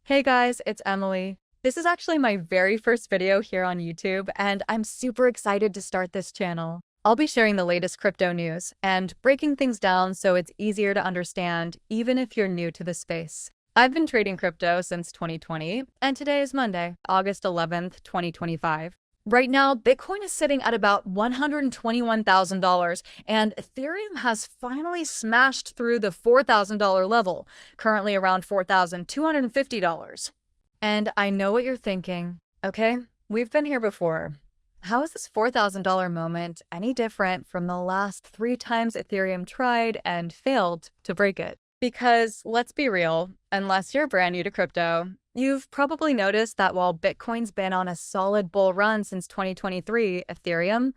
Hey guys, it's Emily. This is actually my very first video here on YouTube, and I'm super excited to start this channel. I'll be sharing the latest crypto news and breaking things down so it's easier to understand, even if you're new to the space. I've been trading crypto since 2020, and today is Monday, August 11th, 2025. Right now, Bitcoin is sitting at about $121,000, and Ethereum has finally smashed through the $4,000 level, currently around $4,250. And I know what you're thinking. Okay, we've been here before. How is this $4,000 moment any different from the last 3 times Ethereum tried and failed to break it? Because let's be real, unless you're brand new to crypto, you've probably noticed that while Bitcoin's been on a solid bull run since 2023, Ethereum,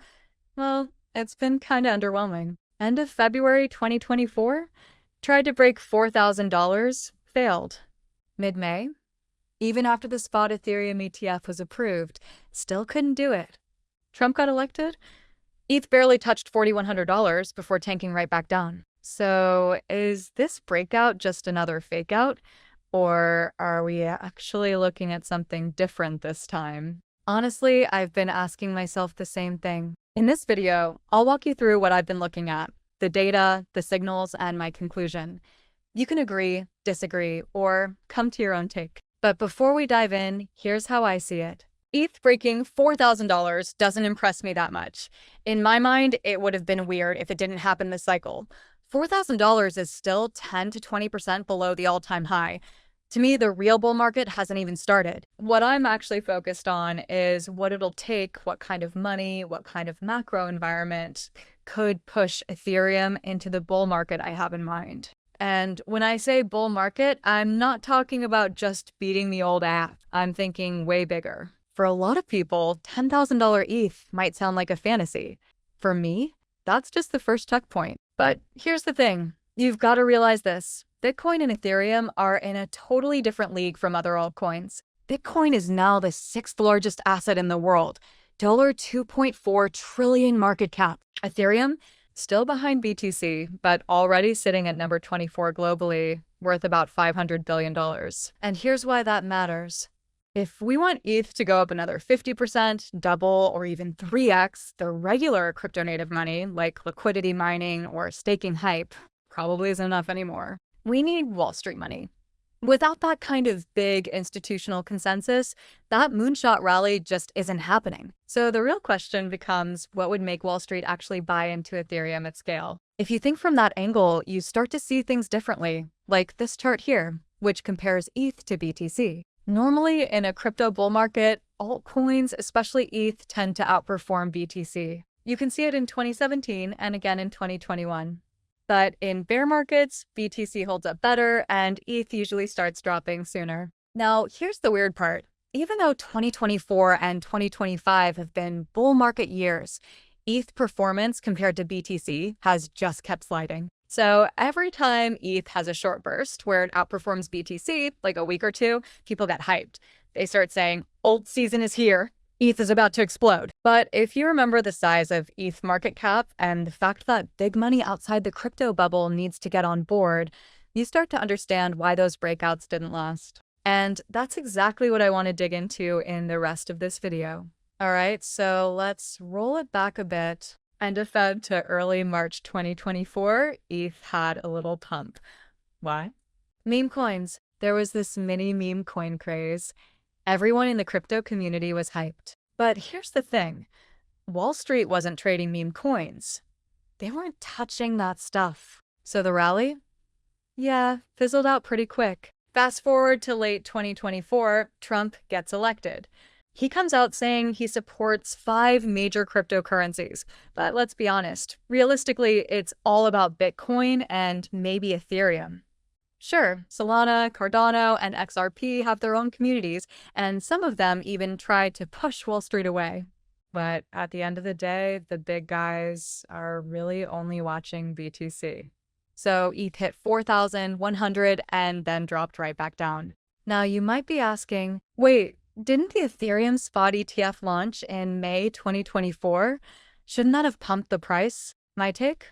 well, it's been kinda underwhelming. End of February 2024, tried to break $4,000, failed. Mid-May, even after the spot Ethereum ETF was approved, still couldn't do it. Trump got elected, ETH barely touched $4,100 before tanking right back down. So is this breakout just another fake out? Or are we actually looking at something different this time? Honestly, I've been asking myself the same thing. In this video, I'll walk you through what I've been looking at, the data, the signals, and my conclusion. You can agree, disagree, or come to your own take. But before we dive in, here's how I see it. ETH breaking $4,000 doesn't impress me that much. In my mind, it would have been weird if it didn't happen this cycle. $4,000 is still 10 to 20% below the all-time high. To me, the real bull market hasn't even started. What I'm actually focused on is what it'll take, what kind of money, what kind of macro environment could push Ethereum into the bull market I have in mind. And when I say bull market, I'm not talking about just beating the old app. I'm thinking way bigger. For a lot of people, $10,000 ETH might sound like a fantasy. For me, that's just the first checkpoint. But here's the thing. You've got to realize this. Bitcoin and Ethereum are in a totally different league from other altcoins. Bitcoin is now the 6th largest asset in the world, $2.4 trillion market cap. Ethereum, still behind BTC, but already sitting at number 24 globally, worth about $500 billion. And here's why that matters. If we want ETH to go up another 50%, double, or even 3x, the regular crypto native money, like liquidity mining or staking hype, probably isn't enough anymore. We need Wall Street money. Without that kind of big institutional consensus, that moonshot rally just isn't happening. So the real question becomes, what would make Wall Street actually buy into Ethereum at scale? If you think from that angle, you start to see things differently, like this chart here, which compares ETH to BTC. Normally, in a crypto bull market, altcoins, especially ETH, tend to outperform BTC. You can see it in 2017 and again in 2021. But in bear markets, BTC holds up better and ETH usually starts dropping sooner. Now, here's the weird part. Even though 2024 and 2025 have been bull market years, ETH performance compared to BTC has just kept sliding. So every time ETH has a short burst where it outperforms BTC, like a week or two, people get hyped. They start saying, "Old season is here. ETH is about to explode." But if you remember the size of ETH market cap and the fact that big money outside the crypto bubble needs to get on board, you start to understand why those breakouts didn't last. And that's exactly what I want to dig into in the rest of this video. All right, so let's roll it back a bit. End of Feb to early March 2024, ETH had a little pump. Why? Meme coins. There was this mini meme coin craze. Everyone in the crypto community was hyped. But here's the thing. Wall Street wasn't trading meme coins. They weren't touching that stuff. So the rally? Yeah, fizzled out pretty quick. Fast forward to late 2024, Trump gets elected. He comes out saying he supports 5 major cryptocurrencies. But let's be honest, realistically, it's all about Bitcoin and maybe Ethereum. Sure, Solana, Cardano, and XRP have their own communities, and some of them even try to push Wall Street away. But at the end of the day, the big guys are really only watching BTC. So ETH hit 4,100 and then dropped right back down. Now you might be asking, wait, didn't the Ethereum spot ETF launch in May 2024? Shouldn't that have pumped the price? My take?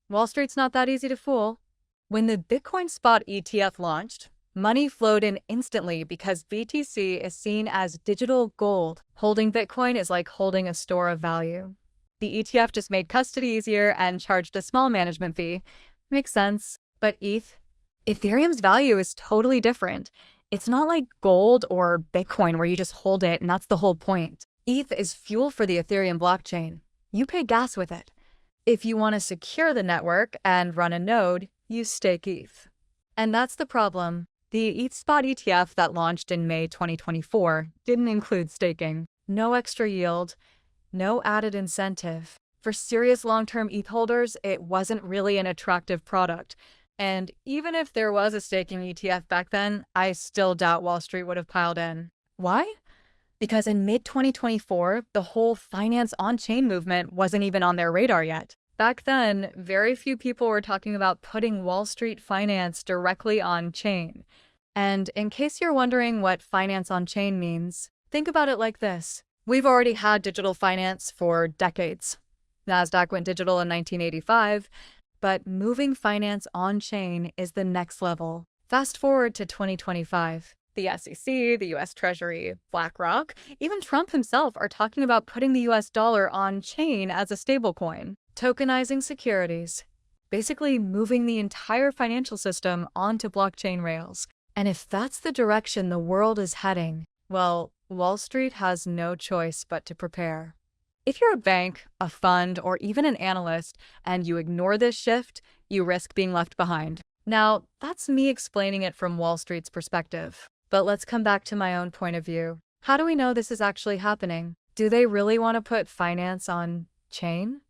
Wall Street's not that easy to fool. When the Bitcoin spot ETF launched, Money flowed in instantly because BTC is seen as digital gold. Holding Bitcoin is like holding a store of value. The ETF just made custody easier and charged a small management fee. Makes sense. But Ethereum's value is totally different. It's not like gold or Bitcoin where you just hold it and that's the whole point. ETH is fuel for the Ethereum blockchain. You pay gas with it. If you want to secure the network and run a node, you stake ETH. And that's the problem. The ETH Spot ETF that launched in May 2024 didn't include staking. No extra yield, no added incentive. For serious long-term ETH holders, it wasn't really an attractive product. And even if there was a staking ETF back then, I still doubt Wall Street would have piled in. Why? Because in mid-2024, the whole finance on-chain movement wasn't even on their radar yet. Back then, very few people were talking about putting Wall Street finance directly on-chain. And in case you're wondering what finance on-chain means, think about it like this. We've already had digital finance for decades. NASDAQ went digital in 1985, but moving finance on-chain is the next level. Fast forward to 2025. The SEC, the US Treasury, BlackRock, even Trump himself are talking about putting the US dollar on-chain as a stablecoin, tokenizing securities, basically moving the entire financial system onto blockchain rails. And if that's the direction the world is heading, well, Wall Street has no choice but to prepare. If you're a bank, a fund, or even an analyst, and you ignore this shift, you risk being left behind. Now, that's me explaining it from Wall Street's perspective. But let's come back to my own point of view. How do we know this is actually happening? Do they really want to put finance on chain?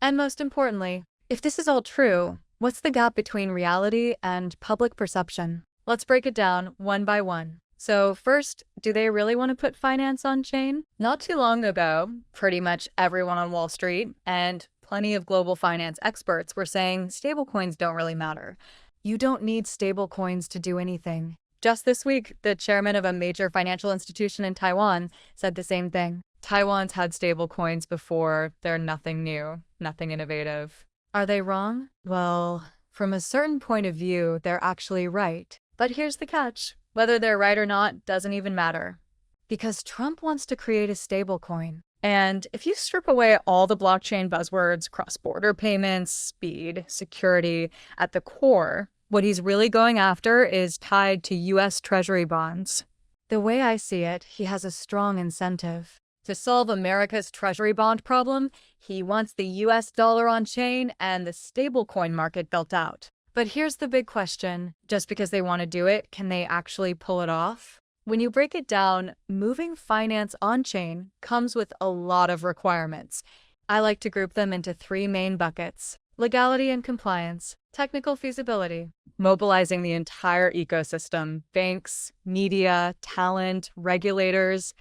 And most importantly, if this is all true, what's the gap between reality and public perception? Let's break it down one by one. So first, do they really want to put finance on chain? Not too long ago, pretty much everyone on Wall Street and plenty of global finance experts were saying stablecoins don't really matter. You don't need stablecoins to do anything. Just this week, the chairman of a major financial institution in Taiwan said the same thing. Taiwan's had stablecoins before. They're nothing new, nothing innovative. Are they wrong? Well, from a certain point of view, they're actually right. But here's the catch. Whether they're right or not doesn't even matter. Because Trump wants to create a stablecoin. And if you strip away all the blockchain buzzwords, cross-border payments, speed, security, at the core, what he's really going after is tied to US Treasury bonds. The way I see it, he has a strong incentive. To solve America's Treasury bond problem, he wants the US dollar on chain and the stablecoin market built out. But here's the big question. Just because they want to do it, can they actually pull it off? When you break it down, moving finance on-chain comes with a lot of requirements. I like to group them into three main buckets: legality and compliance, technical feasibility, mobilizing the entire ecosystem, banks, media, talent, regulators,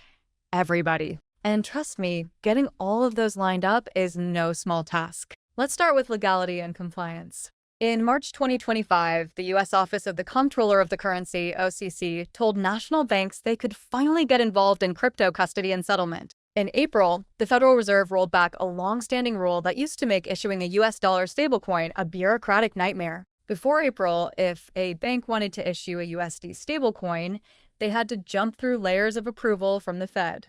everybody. And trust me, getting all of those lined up is no small task. Let's start with legality and compliance. In March 2025, the U.S. Office of the Comptroller of the Currency, OCC, told national banks they could finally get involved in crypto custody and settlement. In April, the Federal Reserve rolled back a long-standing rule that used to make issuing a U.S. dollar stablecoin a bureaucratic nightmare. Before April, if a bank wanted to issue a USD stablecoin, they had to jump through layers of approval from the Fed.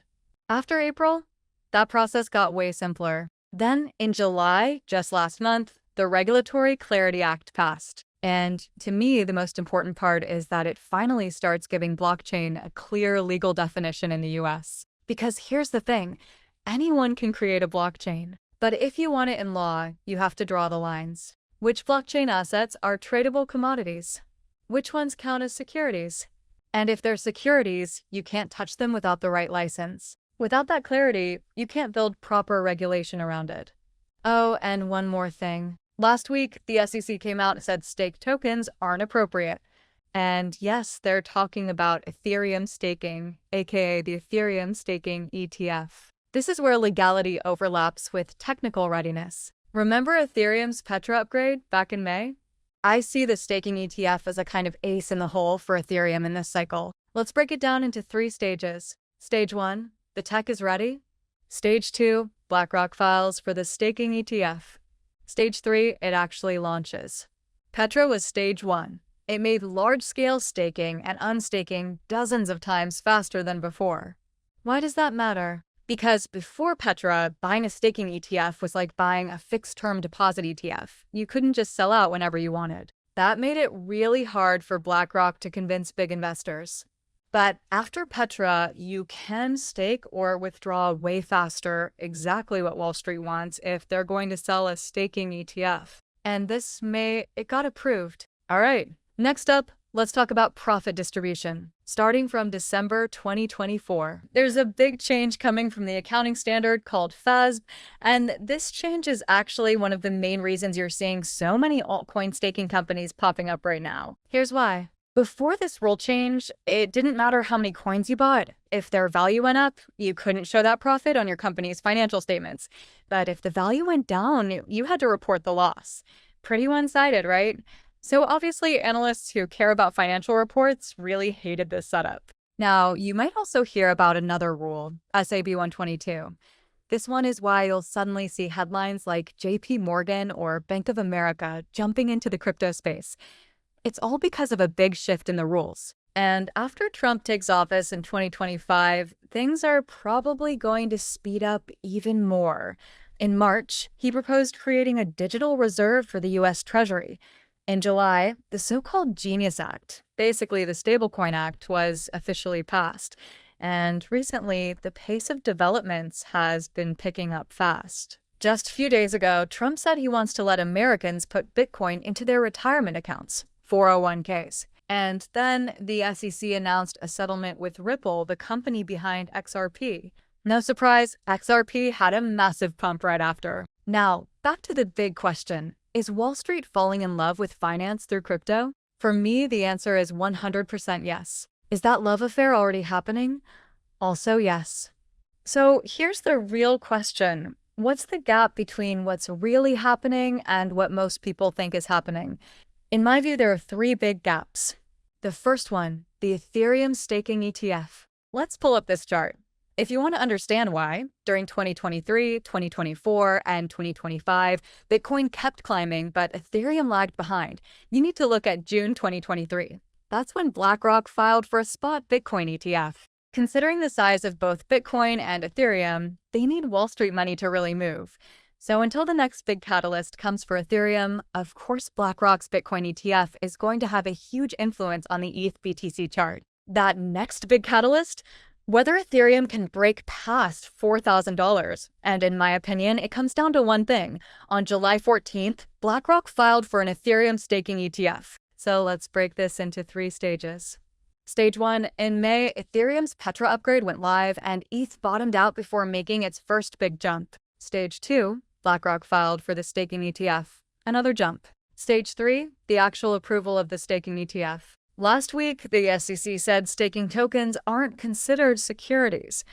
After April, that process got way simpler. Then, in July, just last month, the Regulatory Clarity Act passed. And to me, the most important part is that it finally starts giving blockchain a clear legal definition in the US. Because here's the thing, anyone can create a blockchain. But if you want it in law, you have to draw the lines. Which blockchain assets are tradable commodities? Which ones count as securities? And if they're securities, you can't touch them without the right license. Without that clarity, you can't build proper regulation around it. Oh, and one more thing. Last week, the SEC came out and said staked tokens aren't appropriate. And yes, they're talking about Ethereum staking, aka the Ethereum Staking ETF. This is where legality overlaps with technical readiness. Remember Ethereum's Petra upgrade back in May? I see the staking ETF as a kind of ace in the hole for Ethereum in this cycle. Let's break it down into 3 stages. Stage 1, the tech is ready. Stage 2, BlackRock files for the staking ETF. Stage 3, it actually launches. Petra was stage 1. It made large-scale staking and unstaking dozens of times faster than before. Why does that matter? Because before Petra, buying a staking ETF was like buying a fixed-term deposit ETF. You couldn't just sell out whenever you wanted. That made it really hard for BlackRock to convince big investors. But after Petra, you can stake or withdraw way faster, exactly what Wall Street wants if they're going to sell a staking ETF. And it got approved. All right, next up, let's talk about profit distribution. Starting from December 2024, there's a big change coming from the accounting standard called FASB, and this change is actually one of the main reasons you're seeing so many altcoin staking companies popping up right now. Here's why. Before this rule change, it didn't matter how many coins you bought. If their value went up, you couldn't show that profit on your company's financial statements. But if the value went down, you had to report the loss. Pretty one-sided, right? So obviously, analysts who care about financial reports really hated this setup. Now, you might also hear about another rule, SAB 122. This one is why you'll suddenly see headlines like JP Morgan or Bank of America jumping into the crypto space. It's all because of a big shift in the rules. And after Trump takes office in 2025, things are probably going to speed up even more. In March, he proposed creating a digital reserve for the US Treasury. In July, the so-called Genius Act, basically the Stablecoin Act, was officially passed. And recently, the pace of developments has been picking up fast. Just a few days ago, Trump said he wants to let Americans put Bitcoin into their retirement accounts, 401ks. And then the SEC announced a settlement with Ripple, the company behind XRP. No surprise, XRP had a massive pump right after. Now, back to the big question. Is Wall Street falling in love with finance through crypto? For me, the answer is 100% yes. Is that love affair already happening? Also yes. So here's the real question. What's the gap between what's really happening and what most people think is happening? In my view, there are three big gaps. The first one, the Ethereum Staking ETF. Let's pull up this chart. If you want to understand why, during 2023, 2024, and 2025, Bitcoin kept climbing, but Ethereum lagged behind. You need to look at June 2023. That's when BlackRock filed for a spot Bitcoin ETF. Considering the size of both Bitcoin and Ethereum, they need Wall Street money to really move. So until the next big catalyst comes for Ethereum, of course BlackRock's Bitcoin ETF is going to have a huge influence on the ETH BTC chart. That next big catalyst? Whether Ethereum can break past $4,000. And in my opinion, it comes down to one thing. On July 14th, BlackRock filed for an Ethereum staking ETF. So let's break this into three stages. Stage 1, in May, Ethereum's Petra upgrade went live and ETH bottomed out before making its first big jump. Stage 2, BlackRock filed for the staking ETF. Another jump. Stage 3, the actual approval of the staking ETF. Last week, the SEC said staking tokens aren't considered securities.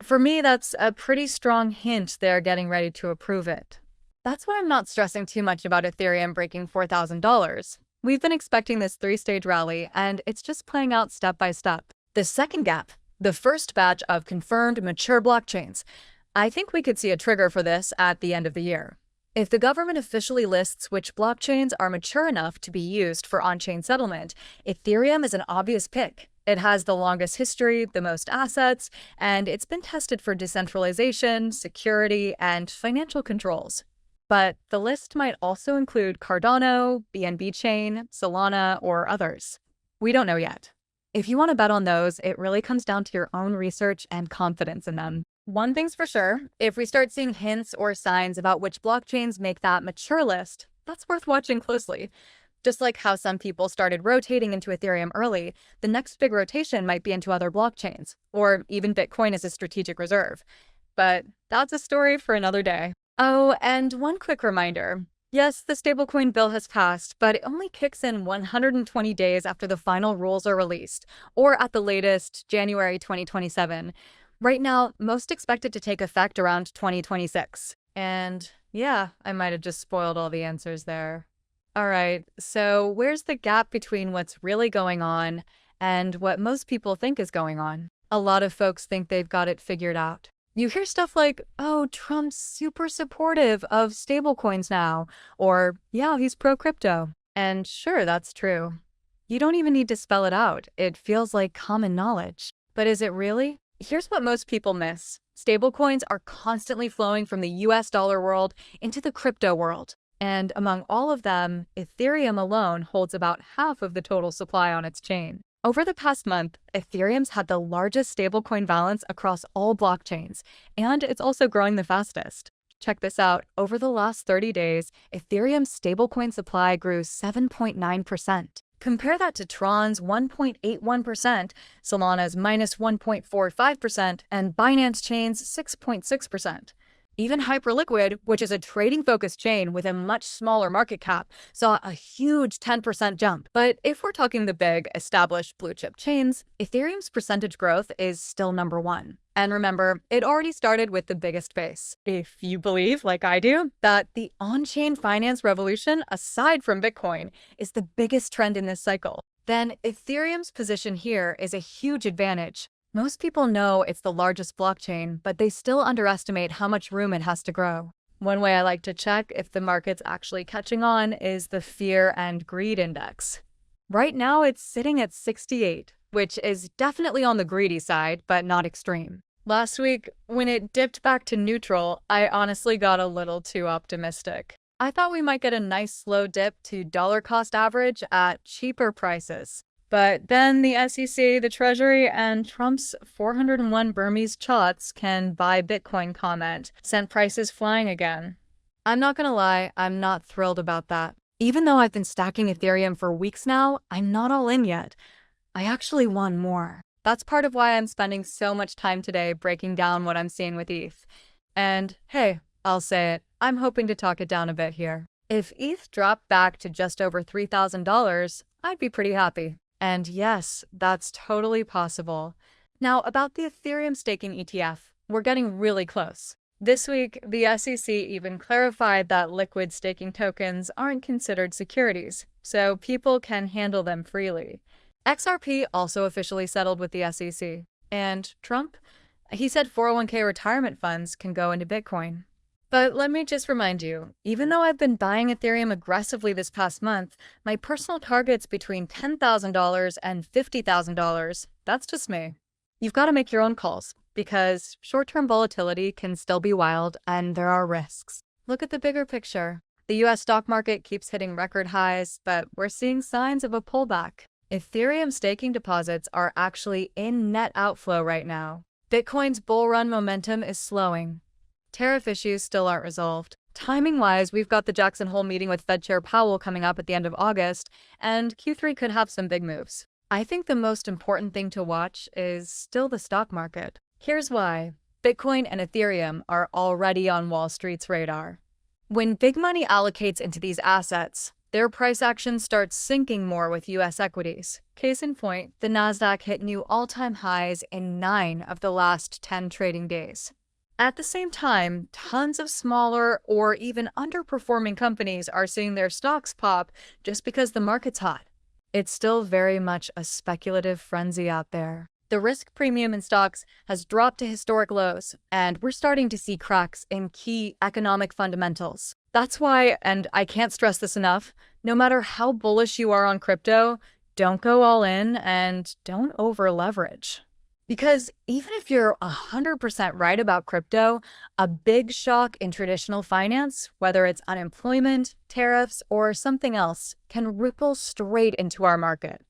For me, that's a pretty strong hint they're getting ready to approve it. That's why I'm not stressing too much about Ethereum breaking $4,000. We've been expecting this three-stage rally, and it's just playing out step by step. The second gap, the first batch of confirmed mature blockchains. I think we could see a trigger for this at the end of the year. If the government officially lists which blockchains are mature enough to be used for on-chain settlement, Ethereum is an obvious pick. It has the longest history, the most assets, and it's been tested for decentralization, security, and financial controls. But the list might also include Cardano, BNB Chain, Solana, or others. We don't know yet. If you want to bet on those, it really comes down to your own research and confidence in them. One thing's for sure, if we start seeing hints or signs about which blockchains make that mature list, that's worth watching closely. Just like how some people started rotating into Ethereum early, the next big rotation might be into other blockchains, or even Bitcoin as a strategic reserve. But that's a story for another day. Oh, and one quick reminder. Yes, the stablecoin bill has passed, but it only kicks in 120 days after the final rules are released, or at the latest, January 2027. Right now, most expect it to take effect around 2026. And yeah, I might have just spoiled all the answers there. All right, so where's the gap between what's really going on and what most people think is going on? A lot of folks think they've got it figured out. You hear stuff like, oh, Trump's super supportive of stablecoins now, or yeah, he's pro-crypto. And sure, that's true. You don't even need to spell it out. It feels like common knowledge. But is it really? Here's what most people miss. Stablecoins are constantly flowing from the US dollar world into the crypto world. And among all of them, Ethereum alone holds about half of the total supply on its chain. Over the past month, Ethereum's had the largest stablecoin balance across all blockchains, and it's also growing the fastest. Check this out. Over the last 30 days, Ethereum's stablecoin supply grew 7.9%. Compare that to Tron's 1.81%, Solana's minus 1.45%, and Binance Chain's 6.6%. Even Hyperliquid, which is a trading-focused chain with a much smaller market cap, saw a huge 10% jump. But if we're talking the big, established blue-chip chains, Ethereum's percentage growth is still number one. And remember, it already started with the biggest base. If you believe, like I do, that the on-chain finance revolution, aside from Bitcoin, is the biggest trend in this cycle, then Ethereum's position here is a huge advantage. Most people know it's the largest blockchain, but they still underestimate how much room it has to grow. One way I like to check if the market's actually catching on is the Fear and Greed Index. Right now, it's sitting at 68, which is definitely on the greedy side, but not extreme. Last week, when it dipped back to neutral, I honestly got a little too optimistic. I thought we might get a nice slow dip to dollar cost average at cheaper prices. But then the SEC, the Treasury, and Trump's 401 Burmese chots can buy Bitcoin comment sent prices flying again. I'm not gonna lie, I'm not thrilled about that. Even though I've been stacking Ethereum for weeks now, I'm not all in yet. I actually want more. That's part of why I'm spending so much time today breaking down what I'm seeing with ETH. And hey, I'll say it, I'm hoping to talk it down a bit here. If ETH dropped back to just over $3,000, I'd be pretty happy. And yes, that's totally possible. Now, about the Ethereum Staking ETF, we're getting really close. This week, the SEC even clarified that liquid staking tokens aren't considered securities, so people can handle them freely. XRP also officially settled with the SEC. And Trump? He said 401k retirement funds can go into Bitcoin. But let me just remind you, even though I've been buying Ethereum aggressively this past month, my personal target's between $10,000 and $50,000. That's just me. You've got to make your own calls, because short-term volatility can still be wild and there are risks. Look at the bigger picture. The US stock market keeps hitting record highs, but we're seeing signs of a pullback. Ethereum staking deposits are actually in net outflow right now. Bitcoin's bull run momentum is slowing. Tariff issues still aren't resolved. Timing-wise, we've got the Jackson Hole meeting with Fed Chair Powell coming up at the end of August, and Q3 could have some big moves. I think the most important thing to watch is still the stock market. Here's why. Bitcoin and Ethereum are already on Wall Street's radar. When big money allocates into these assets, their price action starts sinking more with US equities. Case in point, the Nasdaq hit new all-time highs in 9 of the last 10 trading days. At the same time, tons of smaller or even underperforming companies are seeing their stocks pop just because the market's hot. It's still very much a speculative frenzy out there. The risk premium in stocks has dropped to historic lows, and we're starting to see cracks in key economic fundamentals. That's why, and I can't stress this enough, no matter how bullish you are on crypto, don't go all in and don't over leverage. Because even if you're 100% right about crypto, a big shock in traditional finance, whether it's unemployment, tariffs, or something else, can ripple straight into our market.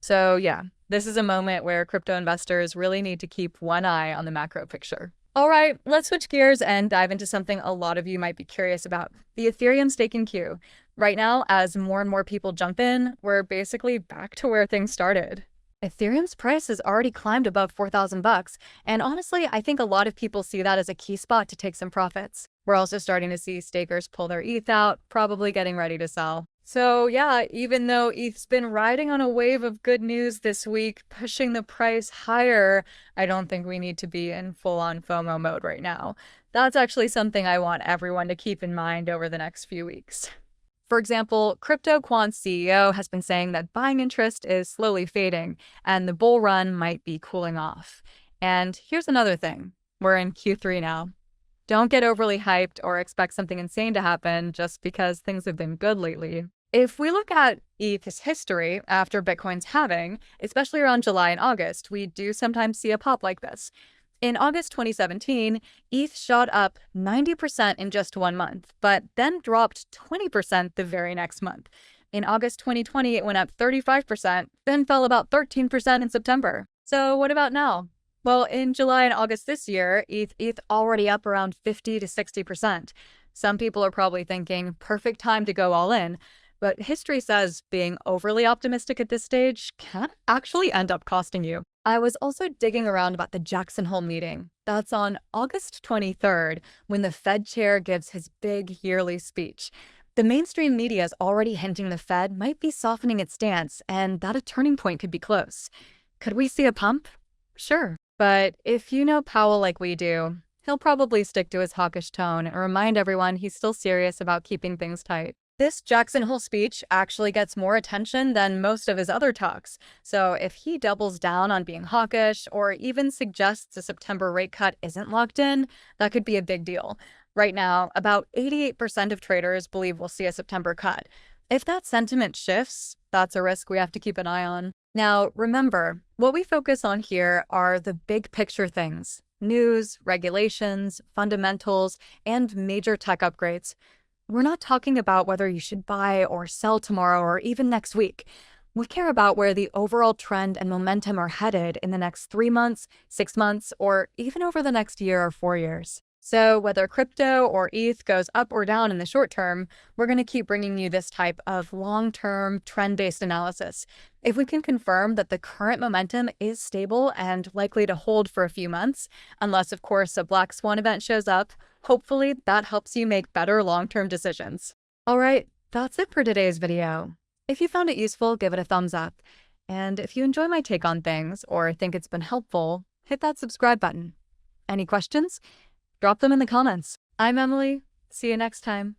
So yeah, this is a moment where crypto investors really need to keep one eye on the macro picture. All right, let's switch gears and dive into something a lot of you might be curious about, the Ethereum staking queue. Right now, as more and more people jump in, we're basically back to where things started. Ethereum's price has already climbed above $4,000, and honestly, I think a lot of people see that as a key spot to take some profits. We're also starting to see stakers pull their ETH out, probably getting ready to sell. So yeah, even though ETH's been riding on a wave of good news this week, pushing the price higher, I don't think we need to be in full-on FOMO mode right now. That's actually something I want everyone to keep in mind over the next few weeks. For example, CryptoQuant's CEO has been saying that buying interest is slowly fading and the bull run might be cooling off. And here's another thing. We're in Q3 now. Don't get overly hyped or expect something insane to happen just because things have been good lately. If we look at ETH's history after Bitcoin's halving, especially around July and August, we do sometimes see a pop like this. In August 2017, ETH shot up 90% in just 1 month, but then dropped 20% the very next month. In August 2020, it went up 35%, then fell about 13% in September. So what about now? Well, in July and August this year, ETH already up around 50 to 60%. Some people are probably thinking, perfect time to go all in. But history says being overly optimistic at this stage can actually end up costing you. I was also digging around about the Jackson Hole meeting. That's on August 23rd, when the Fed chair gives his big yearly speech. The mainstream media is already hinting the Fed might be softening its stance and that a turning point could be close. Could we see a pump? Sure. But if you know Powell like we do, he'll probably stick to his hawkish tone and remind everyone he's still serious about keeping things tight. This Jackson Hole speech actually gets more attention than most of his other talks. So if he doubles down on being hawkish or even suggests a September rate cut isn't locked in, that could be a big deal. Right now, about 88% of traders believe we'll see a September cut. If that sentiment shifts, that's a risk we have to keep an eye on. Now, remember, what we focus on here are the big picture things: news, regulations, fundamentals, and major tech upgrades. We're not talking about whether you should buy or sell tomorrow or even next week. We care about where the overall trend and momentum are headed in the next 3 months, 6 months, or even over the next year or 4 years. So whether crypto or ETH goes up or down in the short term, we're going to keep bringing you this type of long-term trend-based analysis. If we can confirm that the current momentum is stable and likely to hold for a few months, unless of course a black swan event shows up, hopefully that helps you make better long-term decisions. All right, that's it for today's video. If you found it useful, give it a thumbs up. And if you enjoy my take on things or think it's been helpful, hit that subscribe button. Any questions? Drop them in the comments. I'm Emily. See you next time.